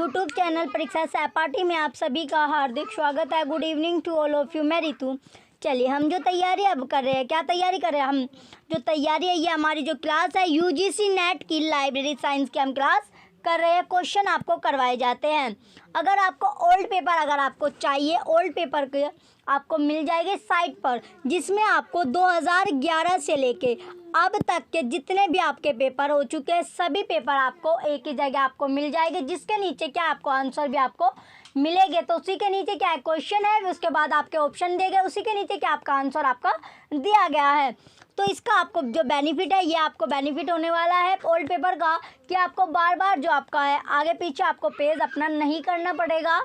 YouTube channel परीक्षा सहपाठी में आप सभी का हार्दिक स्वागत है। Good evening to all of you. मैं रितु। चलिए हम जो तैयारी अब कर रहे हैं, क्या तैयारी कर रहे हैं हम? जो तैयारी है ये हमारी जो क्लास है यूजीसी नेट की लाइब्रेरी साइंस की हम क्लास कर रहे हैं। क्वेश्चन आपको करवाए जाते हैं। अगर आपको ओल्ड पेपर अगर आपको चाहिए, ओल्ड पेपर के आपको मिल जाएंगे साइट पर, जिसमें आपको 2011 से लेके अब तक के जितने भी आपके पेपर हो चुके हैं सभी पेपर आपको एक ही जगह आपको मिल जाएंगे, जिसके नीचे क्या आपको आंसर भी आपको मिलेंगे। तो उसी के नीचे क्या है क्वेश्चन है, उसके बाद आपके ऑप्शन दिए गए, उसी के नीचे क्या आपका आंसर आपका दिया गया है। तो इसका आपको जो बेनिफिट है ये आपको बेनिफिट होने वाला है ओल्ड पेपर का, कि आपको बार बार जो आपका है आगे पीछे आपको पेज अपना नहीं करना पड़ेगा।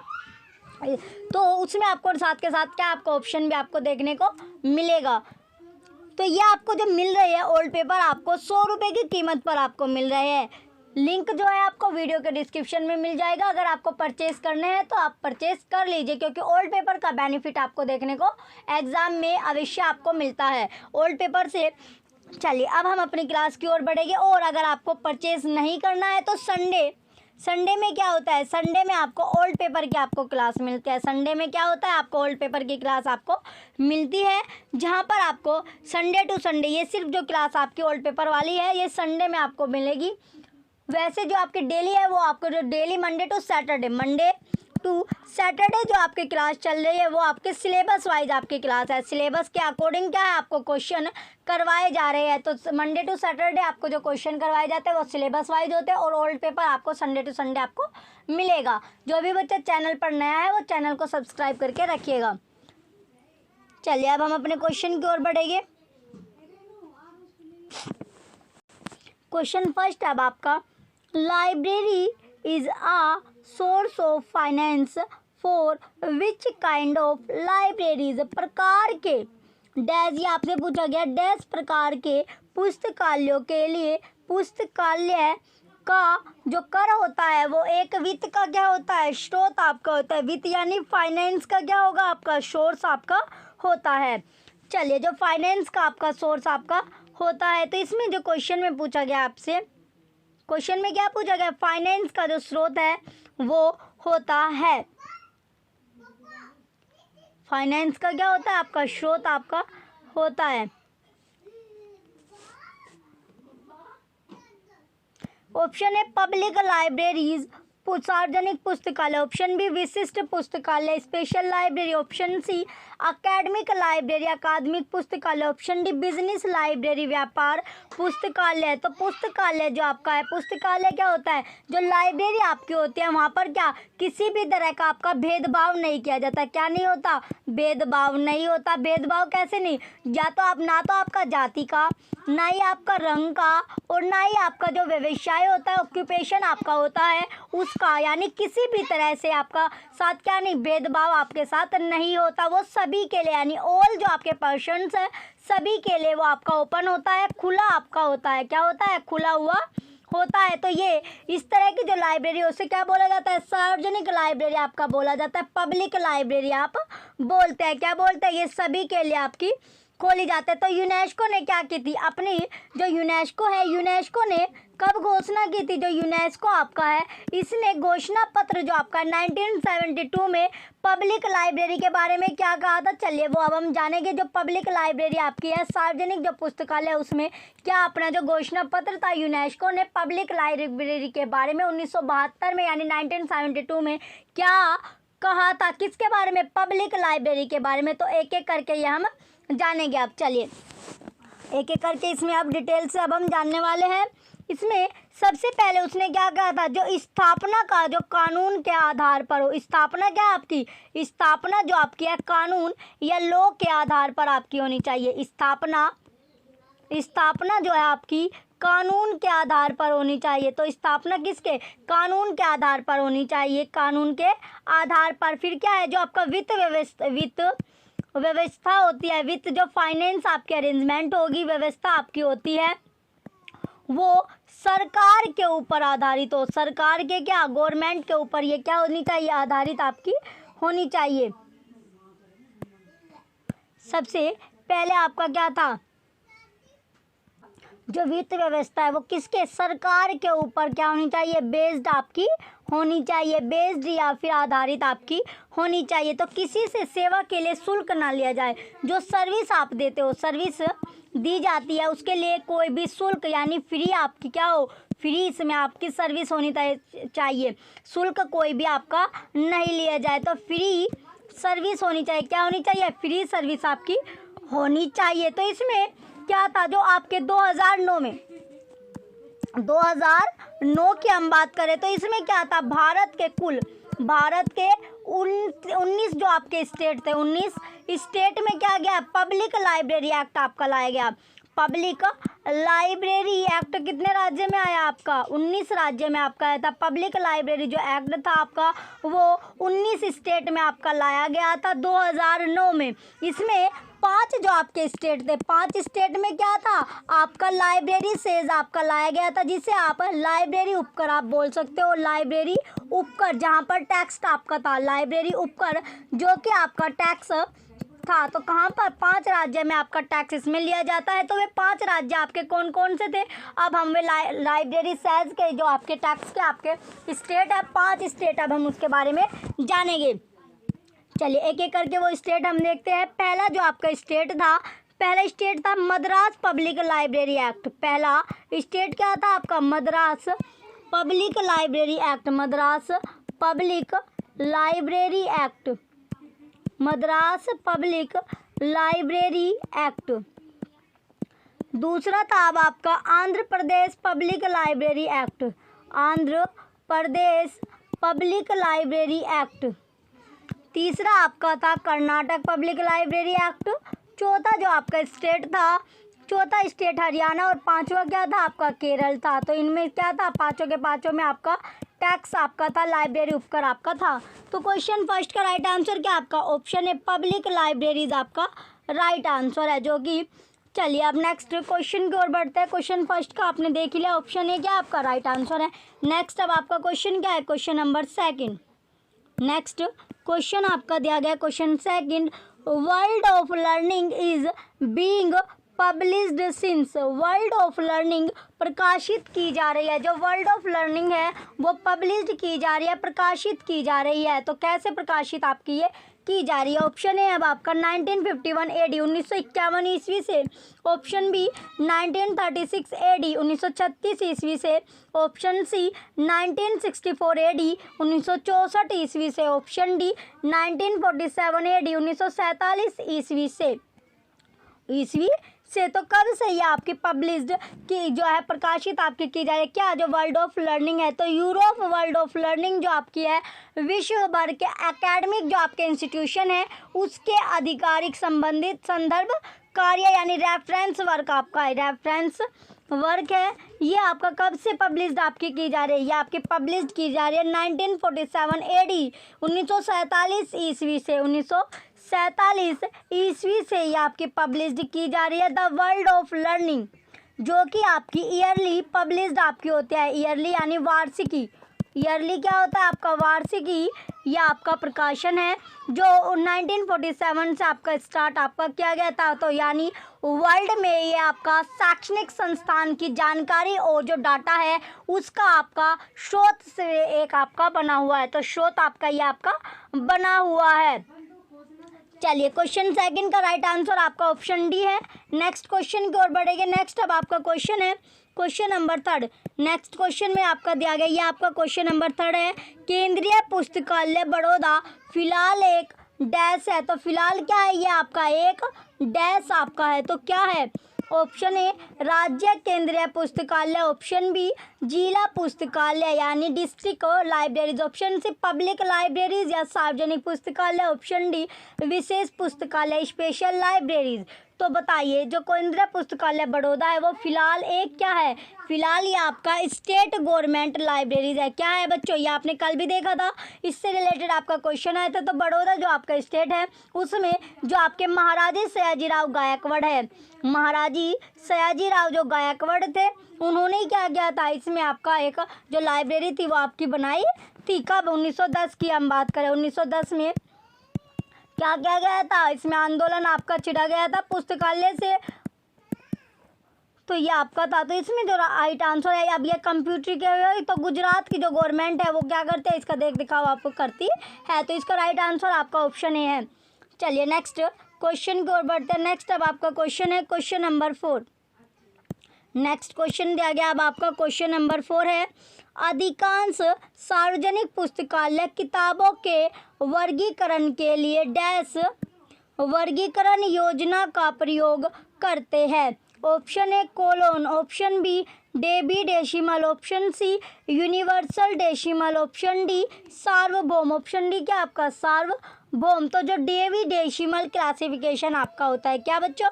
तो उसमें आपको साथ के साथ क्या आपको ऑप्शन भी आपको देखने को मिलेगा। तो ये आपको जो मिल रही है ओल्ड पेपर आपको 100 रुपये की कीमत पर आपको मिल रहे हैं। लिंक जो है आपको वीडियो के डिस्क्रिप्शन में मिल जाएगा। अगर आपको परचेज़ करने हैं तो आप परचेज़ कर लीजिए, क्योंकि ओल्ड पेपर का बेनिफिट आपको देखने को एग्ज़ाम में अवश्य आपको मिलता है ओल्ड पेपर से। चलिए अब हम अपनी क्लास की ओर बढ़ेंगे। और अगर आपको परचेज़ नहीं करना है तो संडे में क्या होता है, संडे में आपको ओल्ड पेपर की आपको क्लास मिलती है। संडे में क्या होता है, आपको ओल्ड पेपर की क्लास आपको मिलती है, जहां पर आपको संडे टू संडे ये सिर्फ जो क्लास आपकी ओल्ड पेपर वाली है ये संडे में आपको मिलेगी। वैसे जो आपकी डेली है वो आपको जो डेली मंडे टू सैटरडे जो आपकी क्लास चल रही है वो आपके सिलेबस वाइज आपकी क्लास है। सिलेबस के अकॉर्डिंग क्या है आपको क्वेश्चन करवाए जा रहे हैं। तो मंडे टू सैटरडे आपको जो क्वेश्चन करवाए जाते हैं वो सिलेबस वाइज होते हैं, और ओल्ड पेपर आपको संडे टू संडे आपको मिलेगा। जो भी बच्चा चैनल पर नया है वो चैनल को सब्सक्राइब करके रखिएगा। चलिए अब हम अपने क्वेश्चन की ओर बढ़ेंगे। क्वेश्चन फर्स्ट अब आपका, library is a source of finance for which kind of libraries, प्रकार के डैश, ये आपसे पूछा गया डैश प्रकार के पुस्तकालयों के लिए पुस्तकालय का जो कर होता है वो एक वित्त का क्या होता है, स्रोत आपका होता है। वित्त यानी फाइनेंस का क्या होगा आपका सोर्स आपका होता है। चलिए जो फाइनेंस का आपका सोर्स आपका होता है, तो इसमें जो क्वेश्चन में पूछा गया आपसे, क्वेश्चन में क्या पूछा गया, फाइनेंस का जो स्रोत है वो होता है, फाइनेंस का क्या होता है आपका स्रोत आपका होता है। ऑप्शन है पब्लिक लाइब्रेरीज, सार्वजनिक पुस्तकालय। ऑप्शन बी विशिष्ट पुस्तकालय, special library. Option C academic library, अकादमिक पुस्तकालय। ऑप्शन डी बिजनेस लाइब्रेरी, व्यापार पुस्तकालय। तो पुस्तकालय जो आपका है, पुस्तकालय क्या होता है, जो लाइब्रेरी आपकी होती है वहाँ पर क्या किसी भी तरह का आपका भेदभाव नहीं किया जाता। क्या नहीं होता, भेदभाव नहीं होता। भेदभाव कैसे नहीं, या तो आप ना तो आपका जाति का, ना ही आपका रंग का, और ना ही आपका जो व्यवसाय होता है ऑक्यूपेशन आपका होता है उसका, यानी किसी भी तरह से आपका साथ क्या नहीं भेदभाव आपके साथ नहीं होता। वो सभी के लिए यानी ऑल जो आपके पर्सन्स है सभी के लिए वो आपका ओपन होता है, खुला आपका होता है। क्या होता है, खुला हुआ होता है। तो ये इस तरह की जो लाइब्रेरी उसे क्या बोला जाता है, सार्वजनिक लाइब्रेरी आपका बोला जाता है, पब्लिक लाइब्रेरी आप बोलते हैं। क्या बोलते हैं, ये सभी के लिए आपकी खोली जाते हैं। तो यूनेस्को ने क्या की थी, अपनी जो यूनेस्को है, यूनेस्को ने कब घोषणा की थी, जो यूनेस्को आपका है इसने घोषणा पत्र जो आपका 1972 में पब्लिक लाइब्रेरी के बारे में क्या कहा था। चलिए वो अब हम जानेंगे। जो पब्लिक लाइब्रेरी आपकी है, सार्वजनिक जो पुस्तकालय, उसमें क्या अपना जो घोषणा पत्र था यूनेस्को ने पब्लिक लाइब्रेरी के बारे में 1972 में यानी 1972 में क्या कहा था, किसके बारे में, पब्लिक लाइब्रेरी के बारे में। तो एक एक करके ये हम जानेंगे। अब चलिए एक एक करके इसमें आप डिटेल से अब हम जानने वाले हैं। इसमें सबसे पहले उसने क्या कहा था, जो स्थापना का जो कानून के आधार पर हो, स्थापना क्या आपकी, स्थापना जो आपकी है कानून या लॉ के आधार पर आपकी होनी चाहिए। स्थापना जो है आपकी कानून के आधार पर होनी चाहिए। तो स्थापना किसके, कानून के आधार पर होनी चाहिए, कानून के आधार पर। फिर क्या है, जो आपका वित्त व्यवस्था होती है, वित्त जो फाइनेंस आपकी अरेंजमेंट होगी, व्यवस्था आपकी होती है, वो सरकार के ऊपर आधारित हो, सरकार के क्या, गवर्नमेंट के ऊपर ये क्या होनी चाहिए, आधारित आपकी होनी चाहिए। सबसे पहले आपका क्या था, जो वित्त व्यवस्था है वो किसके, सरकार के ऊपर क्या होनी चाहिए, बेस्ड आपकी होनी चाहिए, बेस्ड या फिर आधारित आपकी होनी चाहिए। तो किसी से सेवा के लिए शुल्क ना लिया जाए, जो सर्विस आप देते हो, सर्विस दी जाती है उसके लिए कोई भी शुल्क यानी फ्री आपकी क्या हो, फ्री इसमें आपकी सर्विस होनी चाहिए, शुल्क कोई भी आपका नहीं लिया जाए। तो फ्री सर्विस होनी चाहिए, क्या होनी चाहिए, फ्री सर्विस आपकी होनी चाहिए। तो इसमें क्या था, जो आपके 2009 में 2009 की हम बात करें तो इसमें क्या था, भारत के 19 जो आपके स्टेट थे, 19 स्टेट में क्या गया, पब्लिक लाइब्रेरी एक्ट आपका लाया गया। पब्लिक लाइब्रेरी एक्ट कितने राज्य में आया आपका, 19 राज्य में आपका आया था। पब्लिक लाइब्रेरी जो एक्ट था आपका वो 19 स्टेट में आपका लाया गया था 2009 में। इसमें 5 जो आपके स्टेट थे, 5 स्टेट में क्या था आपका, लाइब्रेरी सेज आपका लाया गया था, जिसे आप लाइब्रेरी उपकर आप बोल सकते हो, लाइब्रेरी उपकर, जहाँ पर टैक्स आपका था, लाइब्रेरी उपकर जो कि आपका टैक्स था। तो कहाँ पर, 5 राज्य में आपका टैक्स इसमें लिया जाता है। तो वे 5 राज्य आपके कौन कौन से थे, अब हम वे लाइब्रेरी सेज के जो आपके टैक्स के आपके स्टेट है, 5 स्टेट अब हम उसके बारे में जानेंगे। चलिए एक एक करके वो स्टेट हम देखते हैं। पहला जो आपका स्टेट था, पहला स्टेट था मद्रास पब्लिक लाइब्रेरी एक्ट। पहला स्टेट क्या था आपका, Madras public library act, Madras public library act, Madras public library act. दूसरा था अब आपका Andhra Pradesh public library act, Andhra Pradesh public library act. तीसरा आपका था कर्नाटक पब्लिक लाइब्रेरी एक्ट। चौथा जो आपका स्टेट था, चौथा स्टेट हरियाणा, और 5वां क्या था आपका, केरल था। तो इनमें क्या था, पाँचों के पाँचों में आपका टैक्स आपका था, लाइब्रेरी उपकर आपका था। तो क्वेश्चन फर्स्ट का राइट आंसर क्या आपका, ऑप्शन है पब्लिक लाइब्रेरीज आपका राइट आंसर है, जो कि चलिए अब नेक्स्ट क्वेश्चन की ओर बढ़ते हैं। क्वेश्चन फर्स्ट का आपने देख लिया, ऑप्शन ए क्या आपका राइट आंसर है। नेक्स्ट अब आपका क्वेश्चन क्या है, question number second. Next question आपका दिया गया question second, world of learning is being published since, world of learning प्रकाशित की जा रही है, जो वर्ल्ड ऑफ लर्निंग है वो पब्लिश्ड की जा रही है, प्रकाशित की जा रही है। तो कैसे प्रकाशित आपकी ये की जा रही है, ऑप्शन है अब आपका 1951 AD 1951 ईस्वी से, ऑप्शन बी 1936 AD 1936 ईस्वी से, ऑप्शन सी 1964 AD 1964 ईस्वी से, ऑप्शन डी 1947 AD 1947 ईस्वी से। तो कब से ये आपकी पब्लिश्ड की जो है प्रकाशित आपकी की जा रही है, क्या जो वर्ल्ड ऑफ लर्निंग है, तो यूरोप वर्ल्ड ऑफ लर्निंग जो आपकी है विश्व भर के एकेडमिक जो आपके इंस्टीट्यूशन है उसके आधिकारिक संबंधित संदर्भ कार्य यानी रेफरेंस वर्क आपका है, रेफरेंस वर्क है। ये आपका कब से पब्लिश्ड आपकी की जा रही है, ये आपकी पब्लिश्ड की जा रही है 1947 AD 1947 ईस्वी से, 1947 ईस्वी से ये आपकी पब्लिश्ड की जा रही है द वर्ल्ड ऑफ लर्निंग, जो कि आपकी ईयरली पब्लिश्ड आपकी होती है, ईयरली यानी वार्षिकी, ईयरली क्या होता है आपका, वार्षिकी। यह आपका प्रकाशन है जो 1947 से आपका स्टार्ट आपका किया गया था। तो यानी वर्ल्ड में ये आपका शैक्षणिक संस्थान की जानकारी और जो डाटा है उसका आपका स्रोत से एक आपका बना हुआ है, तो स्रोत आपका ये आपका बना हुआ है। चलिए क्वेश्चन सेकंड का राइट आंसर आपका ऑप्शन डी है। नेक्स्ट क्वेश्चन की ओर बढ़ेंगे। नेक्स्ट अब आपका क्वेश्चन है question number third. Next question में आपका दिया गया, ये आपका क्वेश्चन नंबर थर्ड है। केंद्रीय पुस्तकालय बड़ौदा फिलहाल एक डैश है, तो फिलहाल क्या है, ये आपका एक डैश आपका है, तो क्या है, ऑप्शन ए राज्य केंद्रीय पुस्तकालय, ऑप्शन बी जिला पुस्तकालय यानी district libraries, option C public libraries या सार्वजनिक पुस्तकालय, ऑप्शन डी विशेष पुस्तकालय स्पेशल लाइब्रेरीज। तो बताइए जो केंद्रीय पुस्तकालय बड़ौदा है वो फिलहाल एक क्या है, फिलहाल ये आपका स्टेट गवर्नमेंट लाइब्रेरीज है। क्या है बच्चों, ये आपने कल भी देखा था, इससे रिलेटेड आपका क्वेश्चन आया था। तो बड़ौदा जो आपका स्टेट है उसमें जो आपके महाराजे सयाजीराव गायकवाड़ है, महाराजी सयाजीराव जो गायकवाड़ थे उन्होंने क्या किया था, इसमें आपका एक जो लाइब्रेरी थी वो आपकी बनाई थी। कब, 1910 की हम बात करें, 1910 में क्या किया गया था, इसमें आंदोलन आपका छिड़ा गया था, पुस्तकालय से तो ये आपका था। तो इसमें जो राइट आंसर है, अब ये कंप्यूटर के, तो गुजरात की जो गवर्नमेंट है वो क्या करते हैं, इसका देख दिखावा आपको करती है। तो इसका राइट आंसर आपका ऑप्शन ए है। चलिए नेक्स्ट क्वेश्चन की ओर बढ़ते हैं। नेक्स्ट अब आपका क्वेश्चन है क्वेश्चन नंबर 4। नेक्स्ट क्वेश्चन दिया गया, अब आपका क्वेश्चन नंबर 4 है, अधिकांश सार्वजनिक पुस्तकालय किताबों के वर्गीकरण के लिए डैश वर्गीकरण योजना का प्रयोग करते हैं। Option A colon, option B Dewey decimal, option C universal decimal, option D सार्वभौम। ऑप्शन डी क्या आपका सार्वभौम। तो जो डेवी डेसिमल क्लासिफिकेशन आपका होता है क्या बच्चों,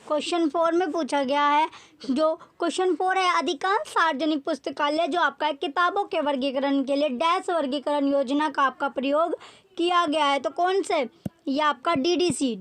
क्वेश्चन 4 में पूछा गया है। जो क्वेश्चन 4 है, अधिकांश सार्वजनिक पुस्तकालय जो आपका है किताबों के वर्गीकरण के लिए डैश वर्गीकरण योजना का आपका प्रयोग किया गया है। तो कौन से, ये आपका DDC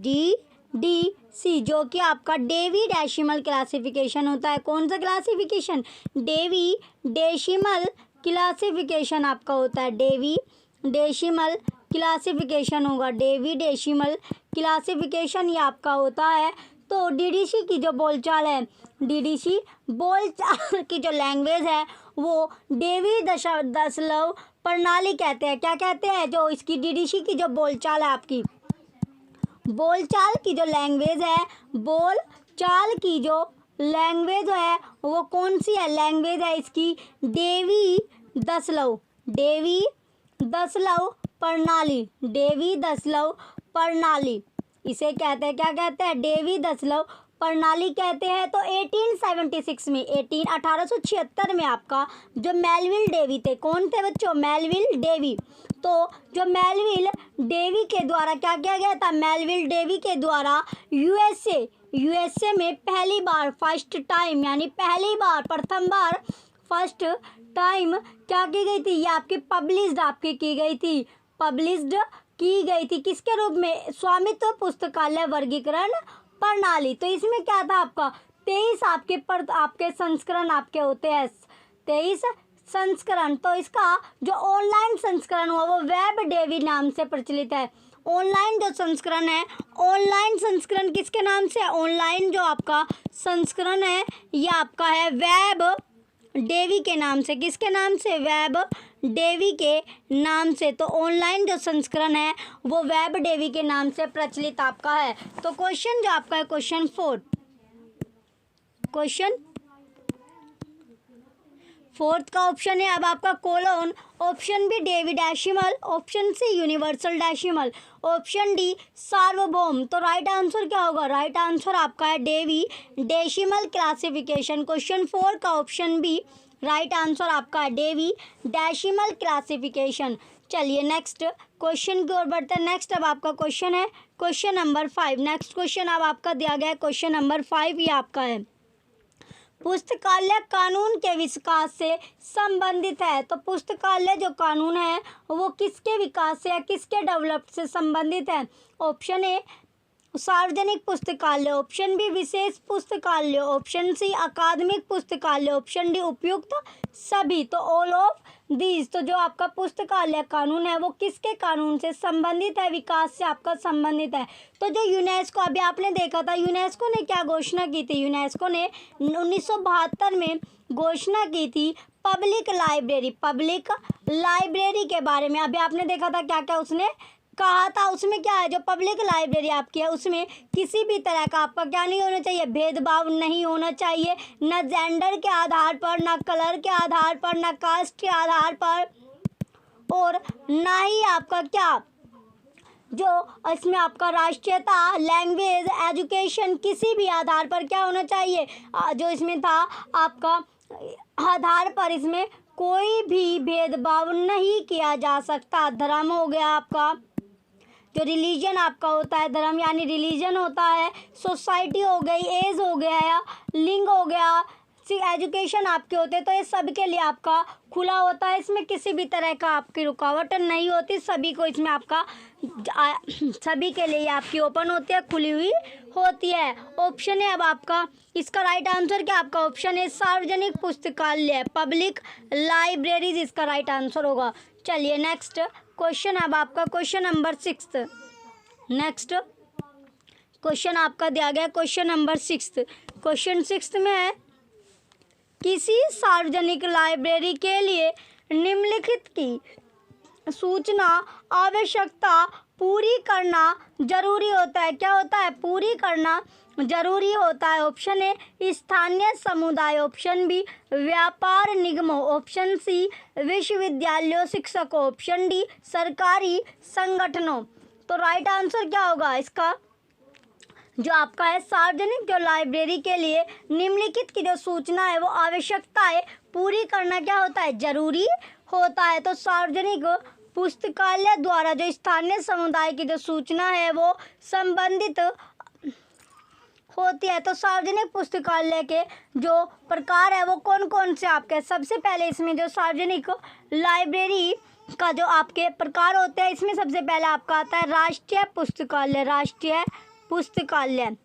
जो कि आपका डेवी डेसिमल क्लासिफिकेशन होता है। कौन सा क्लासिफिकेशन, डेवी डेसिमल क्लासिफिकेशन आपका होता है। डेवी डेसिमल क्लासिफिकेशन होगा, डेवी डेसिमल क्लासिफिकेशन ये आपका होता है। तो DDC की जो बोलचाल है, DDC बोलचाल की जो लैंग्वेज है वो डेवी दशमलव प्रणाली कहते हैं। क्या कहते हैं, जो इसकी DDC की जो बोलचाल है, आपकी बोलचाल की जो लैंग्वेज है, बोलचाल की जो लैंग्वेज है वो कौन सी है, लैंग्वेज है इसकी डेवी दशमलव प्रणाली, डेवी दशमलव प्रणाली इसे कहते हैं। क्या कहते हैं, डेवी दशमलव प्रणाली कहते हैं। तो 1876 में 1876 में आपका जो मेलविल डेवी थे, कौन थे बच्चों, मेलविल डेवी। तो जो मेलविल डेवी के द्वारा क्या किया गया था, मेलविल डेवी के द्वारा यूएसए में पहली बार फर्स्ट टाइम, यानी पहली बार प्रथम बार फर्स्ट टाइम क्या की गई थी, ये आपकी पब्लिश्ड की गई थी किसके रूप में, स्वामित्व पुस्तकालय वर्गीकरण प्रणाली। तो इसमें क्या था आपका 23 आपके संस्करण आपके होते हैं, 23 संस्करण। तो इसका जो ऑनलाइन संस्करण हुआ वो वेब डेवी नाम से प्रचलित है। ऑनलाइन जो संस्करण है, ऑनलाइन संस्करण किसके नाम से, ऑनलाइन जो आपका संस्करण है ये आपका है वेब डेवी के नाम से। किसके नाम से, वेब डेवी के नाम से। तो ऑनलाइन जो संस्करण है वो वेब डेवी के नाम से प्रचलित आपका है। तो क्वेश्चन जो आपका है क्वेश्चन 4, क्वेश्चन 4 का ऑप्शन है अब आपका colon, option B Dewey decimal, option C universal decimal, option D सार्वभौम। तो राइट आंसर क्या होगा, राइट आंसर आपका है डेवी डेसिमल क्लासिफिकेशन। क्वेश्चन 4 का ऑप्शन बी राइट आंसर आपका है डेवी डेसिमल क्लासिफिकेशन। चलिए नेक्स्ट क्वेश्चन की ओर बढ़ते हैं। नेक्स्ट अब आपका क्वेश्चन है क्वेश्चन नंबर 5। नेक्स्ट क्वेश्चन अब आपका दिया गया है क्वेश्चन नंबर 5, ये आपका है, पुस्तकालय कानून के विकास से संबंधित है। तो पुस्तकालय जो कानून है वो किसके विकास से या किसके डेवलप से संबंधित है। ऑप्शन ए सार्वजनिक पुस्तकालय, ऑप्शन बी विशेष पुस्तकालय, ऑप्शन सी अकादमिक पुस्तकालय, ऑप्शन डी उपयुक्त सभी। तो ऑल ऑफ दीज। तो जो आपका पुस्तकालय कानून है वो किसके कानून से संबंधित है, विकास से आपका संबंधित है। तो जो यूनेस्को, अभी आपने देखा था यूनेस्को ने क्या घोषणा की थी, यूनेस्को ने 1972 में घोषणा की थी पब्लिक लाइब्रेरी के बारे में। अभी आपने देखा था क्या क्या उसने कहा था, उसमें क्या है, जो पब्लिक लाइब्रेरी आपकी है उसमें किसी भी तरह का आपका क्या नहीं होना चाहिए, भेदभाव नहीं होना चाहिए, न जेंडर के आधार पर, न कलर के आधार पर, न कास्ट के आधार पर, और ना ही आपका क्या जो इसमें आपका राष्ट्रीयता, लैंग्वेज, एजुकेशन किसी भी आधार पर क्या होना चाहिए, जो इसमें था आपका आधार पर इसमें कोई भी भेदभाव नहीं किया जा सकता। धर्म हो गया आपका, जो रिलीजन आपका होता है, धर्म यानी रिलीजन होता है, सोसाइटी हो गई, एज हो गया या लिंग हो गया, एजुकेशन आपके होते हैं। तो ये सब के लिए आपका खुला होता है, इसमें किसी भी तरह का आपकी रुकावट नहीं होती, सभी को इसमें आपका सभी के लिए आपकी ओपन होती है, खुली हुई होती है। ऑप्शन है अब आपका, इसका राइट आंसर क्या आपका ऑप्शन है सार्वजनिक पुस्तकालय, पब्लिक लाइब्रेरीज इसका राइट आंसर होगा। चलिए नेक्स्ट क्वेश्चन अब आपका क्वेश्चन नंबर 6। नेक्स्ट क्वेश्चन आपका दिया गया क्वेश्चन नंबर 6। क्वेश्चन 6 में है किसी सार्वजनिक लाइब्रेरी के लिए निम्नलिखित की सूचना आवश्यकता पूरी करना जरूरी होता है। क्या होता है? पूरी करना जरूरी होता है। ऑप्शन ए स्थानीय समुदाय, ऑप्शन बी व्यापार निगमों, ऑप्शन सी विश्वविद्यालयों शिक्षकों, ऑप्शन डी सरकारी संगठनों। तो राइट आंसर क्या होगा इसका? जो आपका है सार्वजनिक जो लाइब्रेरी के लिए निम्नलिखित की जो सूचना है वो आवश्यकता है पूरी करना क्या होता है? जरूरी होता है। तो सार्वजनिक पुस्तकालय द्वारा जो स्थानीय समुदाय की जो सूचना है वो संबंधित होती है। तो सार्वजनिक पुस्तकालय के जो प्रकार है वो कौन कौन से आपके? सबसे पहले इसमें जो सार्वजनिक लाइब्रेरी का जो आपके प्रकार होते हैं इसमें सबसे पहले आपका आता है राष्ट्रीय पुस्तकालय। राष्ट्रीय पुस्तकालय,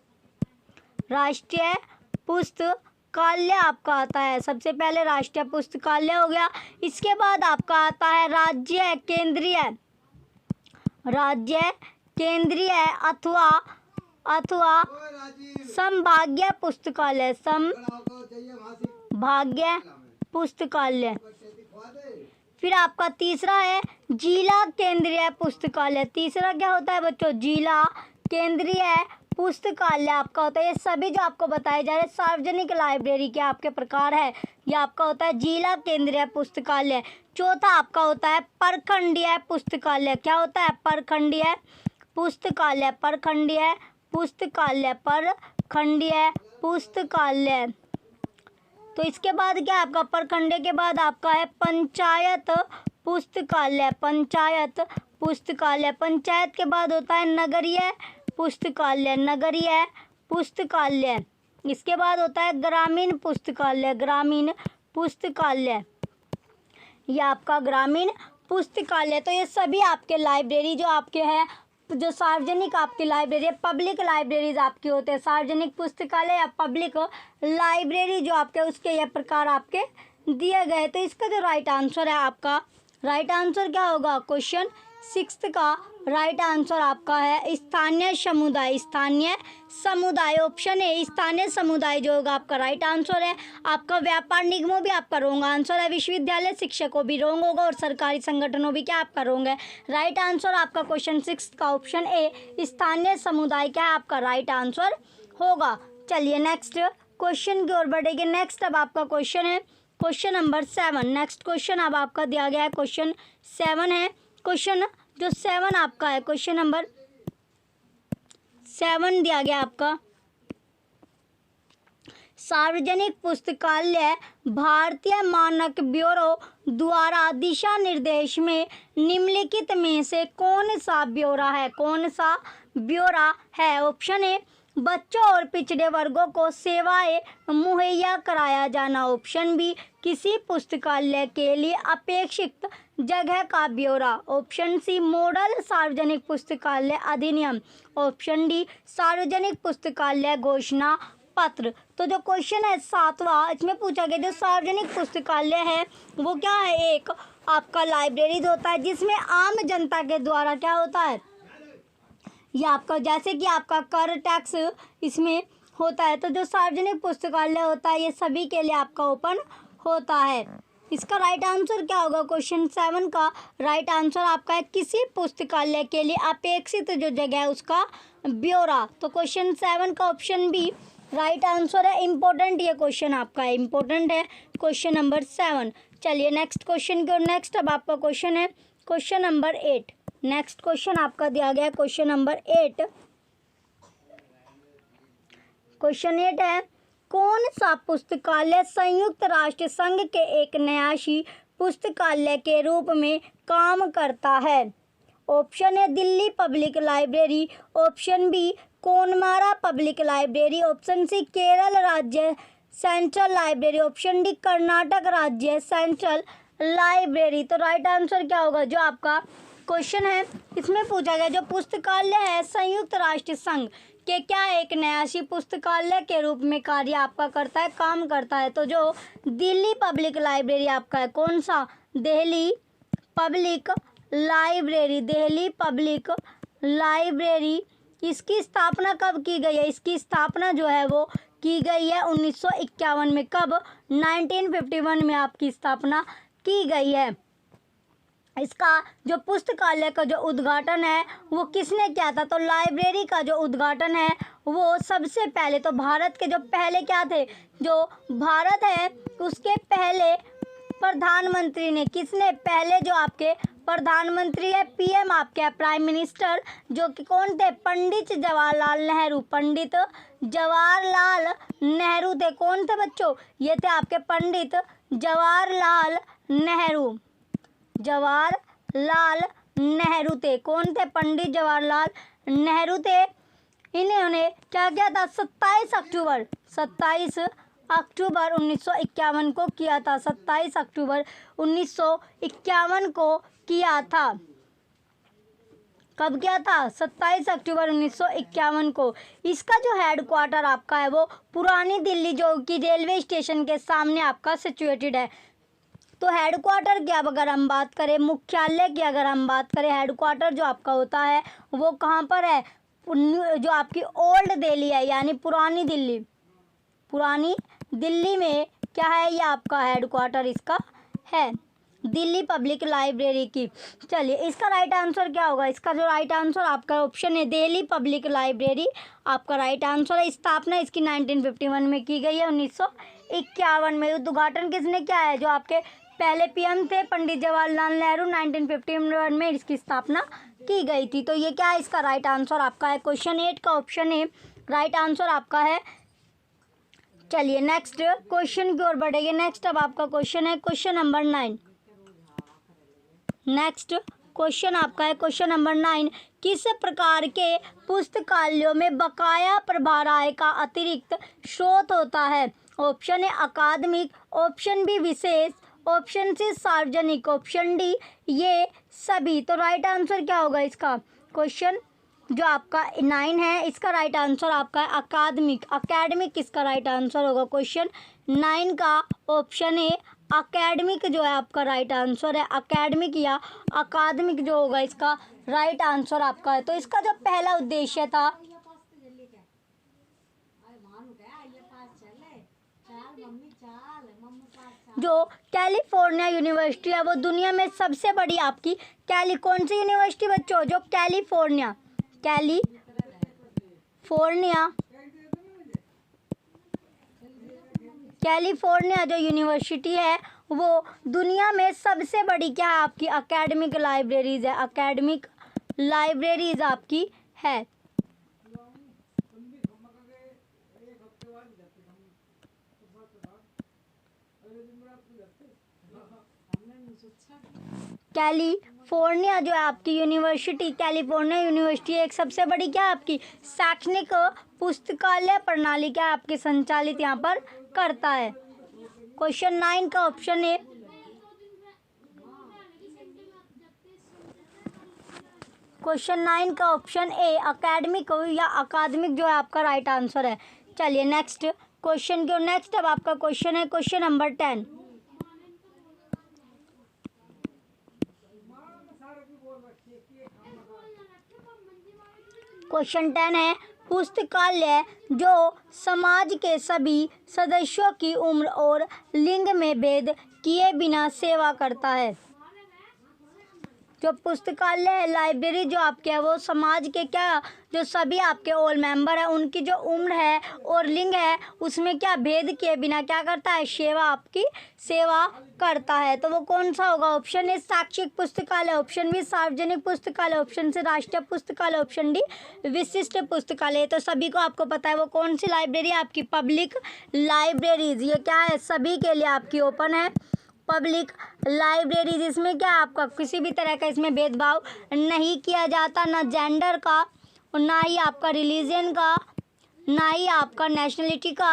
राष्ट्रीय पुस्तकालय आपका आता है। सबसे पहले राष्ट्रीय पुस्तकालय हो गया। इसके बाद आपका आता है राज्य केंद्रीय, राज्य केंद्रीय अथवा संभागीय पुस्तकालय, संभागीय पुस्तकालय। फिर आपका तीसरा है जिला केंद्रीय पुस्तकालय। तीसरा क्या होता है बच्चों? जिला केंद्रीय पुस्तकालय आपका होता है। ये सभी जो आपको बताए जा रहे हैं सार्वजनिक लाइब्रेरी के आपके प्रकार है, ये आपका होता है जिला केंद्रीय पुस्तकालय। चौथा आपका होता है प्रखंडीय पुस्तकालय। क्या होता है? प्रखंडीय पुस्तकालय, प्रखंडीय पुस्तकालय, प्रखंडीय पुस्तकालय। तो इसके बाद क्या आपका प्रखंडीय के बाद आपका है पंचायत पुस्तकालय, पंचायत पुस्तकालय। पंचायत के बाद होता है नगरीय पुस्तकालय, नगरीय पुस्तकालय। इसके बाद होता है ग्रामीण पुस्तकालय, ग्रामीण पुस्तकालय, ये आपका ग्रामीण पुस्तकालय। तो ये सभी आपके लाइब्रेरी जो आपके हैं जो सार्वजनिक आपकी लाइब्रेरी पब्लिक लाइब्रेरीज आपकी होते हैं। सार्वजनिक पुस्तकालय या पब्लिक लाइब्रेरी जो आपके उसके ये प्रकार आपके दिए गए। तो इसका जो राइट आंसर है आपका, राइट आंसर क्या होगा? क्वेश्चन 6 का राइट आंसर आपका है स्थानीय समुदाय, स्थानीय समुदाय। ऑप्शन ए स्थानीय समुदाय जो होगा आपका राइट आंसर है। आपका व्यापार निगमों भी आपका रॉन्ग आंसर है। विश्वविद्यालय शिक्षकों भी रॉन्ग होगा और सरकारी संगठनों भी क्या आपका रॉन्ग है। राइट आंसर आपका क्वेश्चन 6 का ऑप्शन ए स्थानीय समुदाय क्या है आपका राइट आंसर होगा। चलिए नेक्स्ट क्वेश्चन की ओर बढ़ेंगे। नेक्स्ट अब आपका क्वेश्चन है क्वेश्चन नंबर 7। नेक्स्ट क्वेश्चन अब आपका दिया गया है क्वेश्चन 7 है। क्वेश्चन जो 7 आपका है क्वेश्चन नंबर 7 दिया गया आपका सार्वजनिक पुस्तकालय भारतीय मानक ब्यूरो द्वारा दिशा निर्देश में निम्नलिखित में से कौन सा ब्यौरा है? कौन सा ब्यौरा है? ऑप्शन ए बच्चों और पिछड़े वर्गों को सेवाएं मुहैया कराया जाना, ऑप्शन बी किसी पुस्तकालय के लिए अपेक्षित जगह का ब्यौरा, ऑप्शन सी मॉडल सार्वजनिक पुस्तकालय अधिनियम, ऑप्शन डी सार्वजनिक पुस्तकालय घोषणा पत्र। तो जो क्वेश्चन है 7वां इसमें पूछा गया जो सार्वजनिक पुस्तकालय है वो क्या है? एक आपका लाइब्रेरी होता है जिसमें आम जनता के द्वारा क्या होता है ये आपका जैसे कि आपका कर टैक्स इसमें होता है। तो जो सार्वजनिक पुस्तकालय होता है ये सभी के लिए आपका ओपन होता है। इसका राइट आंसर क्या होगा? क्वेश्चन 7 का राइट आंसर आपका है किसी पुस्तकालय के लिए अपेक्षित जो जगह है उसका ब्यौरा। तो क्वेश्चन 7 का ऑप्शन बी राइट आंसर है। इम्पोर्टेंट ये क्वेश्चन आपका है, इम्पोर्टेंट है क्वेश्चन नंबर 7। चलिए नेक्स्ट क्वेश्चन की ओर। नेक्स्ट अब आपका क्वेश्चन है क्वेश्चन नंबर 8। नेक्स्ट क्वेश्चन आपका दिया गया है क्वेश्चन नंबर 8। क्वेश्चन 8 है कौन सा पुस्तकालय संयुक्त राष्ट्र संघ के एक न्यासी पुस्तकालय के रूप में काम करता है? Option A Delhi public library, option B Connemara public library, option C Kerala राज्य central library, option D Karnataka राज्य सेंट्रल लाइब्रेरी। तो राइट आंसर क्या होगा? जो आपका क्वेश्चन है इसमें पूछा गया जो पुस्तकालय है संयुक्त राष्ट्र संघ के क्या एक न्यासी पुस्तकालय के रूप में कार्य आपका करता है, काम करता है। तो जो दिल्ली पब्लिक लाइब्रेरी आपका है कौन सा? Delhi public library, Delhi public library, इसकी स्थापना कब की गई है? इसकी स्थापना जो है वो की गई है 1951 में। कब? 1951 में आपकी स्थापना की गई है। इसका जो पुस्तकालय का जो उद्घाटन है वो किसने किया था? तो लाइब्रेरी का जो उद्घाटन है वो सबसे पहले तो भारत के जो पहले क्या थे, जो भारत है उसके पहले प्रधानमंत्री ने, किसने? पहले जो आपके प्रधानमंत्री है, पीएम आपके है, प्राइम मिनिस्टर, जो कि कौन थे? पंडित जवाहरलाल नेहरू। पंडित जवाहरलाल नेहरू थे। कौन थे बच्चों? ये थे आपके पंडित जवाहरलाल नेहरू। जवाहरलाल नेहरू थे। कौन थे? पंडित जवाहरलाल नेहरू थे। इन्होंने क्या किया था? 27 अक्टूबर 1951 को किया था। 27 अक्टूबर 1951 को किया था। कब किया था? 27 अक्टूबर 1951 को। इसका जो हेडक्वार्टर आपका है वो पुरानी दिल्ली, जो कि रेलवे स्टेशन के सामने आपका सिचुएटेड है। तो हेडक्वार्टर की अब अगर हम बात करें, मुख्यालय की अगर हम बात करें, हेडक्वार्टर जो आपका होता है वो कहाँ पर है? जो आपकी ओल्ड दिल्ली है, यानी पुरानी दिल्ली। पुरानी दिल्ली में क्या है? ये आपका हेडक्वार्टर इसका है, दिल्ली पब्लिक लाइब्रेरी की। चलिए, इसका राइट आंसर क्या होगा? इसका जो राइट आंसर आपका ऑप्शन है दिल्ली पब्लिक लाइब्रेरी आपका राइट आंसर है। स्थापना इसकी 1951 में की गई है, 1951 में। उद्घाटन किसने किया है? जो आपके पहले पीएम थे पंडित जवाहरलाल नेहरू, 1951 में इसकी स्थापना की गई थी। तो ये क्या है? इसका राइट आंसर आपका है क्वेश्चन 8 का ऑप्शन ए राइट आंसर आपका है। चलिए नेक्स्ट क्वेश्चन की ओर बढ़ेंगे। नेक्स्ट अब आपका क्वेश्चन है क्वेश्चन नंबर 9। नेक्स्ट क्वेश्चन आपका है क्वेश्चन नंबर 9। किस प्रकार के पुस्तकालयों में बकाया प्रभार आय का अतिरिक्त स्रोत होता है? ऑप्शन ए अकादमिक, ऑप्शन बी विशेष, ऑप्शन सी सार्वजनिक, ऑप्शन डी ये सभी। तो राइट आंसर क्या होगा इसका? क्वेश्चन जो आपका 9 है इसका राइट आंसर आपका है अकादमिक। अकेडमिक इसका राइट आंसर होगा क्वेश्चन 9 का ऑप्शन ए अकेडमिक जो है आपका राइट आंसर है। अकेडमिक या अकादमिक जो होगा इसका राइट आंसर आपका है। तो इसका जो पहला उद्देश्य था, जो कैलिफोर्निया यूनिवर्सिटी है वो दुनिया में सबसे बड़ी आपकी कौन सी यूनिवर्सिटी बच्चों? जो कैलिफोर्निया जो यूनिवर्सिटी है वो दुनिया में सबसे बड़ी क्या है आपकी? अकेडमिक लाइब्रेरीज है। अकेडमिक लाइब्रेरीज आपकी है। कैलिफोर्निया जो है आपकी यूनिवर्सिटी, कैलिफोर्निया यूनिवर्सिटी एक सबसे बड़ी क्या है आपकी शैक्षणिक पुस्तकालय प्रणाली क्या है आपकी संचालित यहाँ पर करता है। क्वेश्चन 9 का ऑप्शन है क्वेश्चन 9 का ऑप्शन ए अकेडमिक या अकादमिक जो है आपका राइट आंसर है। चलिए नेक्स्ट क्वेश्चन की नेक्स्ट अब आपका क्वेश्चन है क्वेश्चन नंबर 10। क्वेश्चन 10 है पुस्तकालय जो समाज के सभी सदस्यों की उम्र और लिंग में भेद किए बिना सेवा करता है। जो पुस्तकालय है, लाइब्रेरी जो आपके है वो समाज के क्या, जो सभी आपके ऑल मेंबर है उनकी जो उम्र है और लिंग है उसमें क्या भेद किए बिना क्या करता है? आपकी सेवा करता है। तो वो कौन सा होगा? ऑप्शन ए शैक्षिक पुस्तकालय, ऑप्शन बी सार्वजनिक पुस्तकालय, ऑप्शन सी राष्ट्रीय पुस्तकालय, ऑप्शन डी विशिष्ट पुस्तकालय। तो सभी को आपको पता है वो कौन सी लाइब्रेरी है आपकी? Public libraries. ये क्या है? सभी के लिए आपकी ओपन है पब्लिक लाइब्रेरी, जिसमें क्या आपका किसी भी तरह का इसमें भेदभाव नहीं किया जाता, ना जेंडर का और ना ही आपका रिलीजन का, ना ही आपका नेशनलिटी का,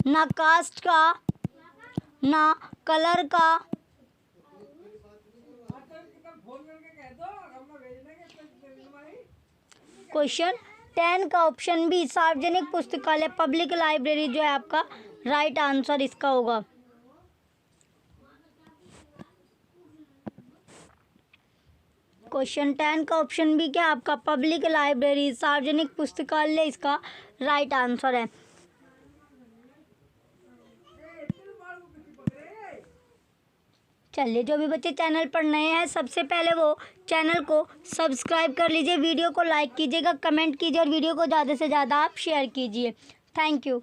ना कास्ट का, ना कलर का। क्वेश्चन 10 का ऑप्शन बी सार्वजनिक पुस्तकालय पब्लिक लाइब्रेरी जो है आपका राइट आंसर इसका होगा। क्वेश्चन 10 का ऑप्शन बी क्या आपका पब्लिक लाइब्रेरी, सार्वजनिक पुस्तकालय इसका राइट आंसर है। चलिए, जो भी बच्चे चैनल पर नए हैं सबसे पहले वो चैनल को सब्सक्राइब कर लीजिए, वीडियो को लाइक कीजिएगा, कमेंट कीजिए और वीडियो को ज़्यादा से ज़्यादा आप शेयर कीजिए। Thank you.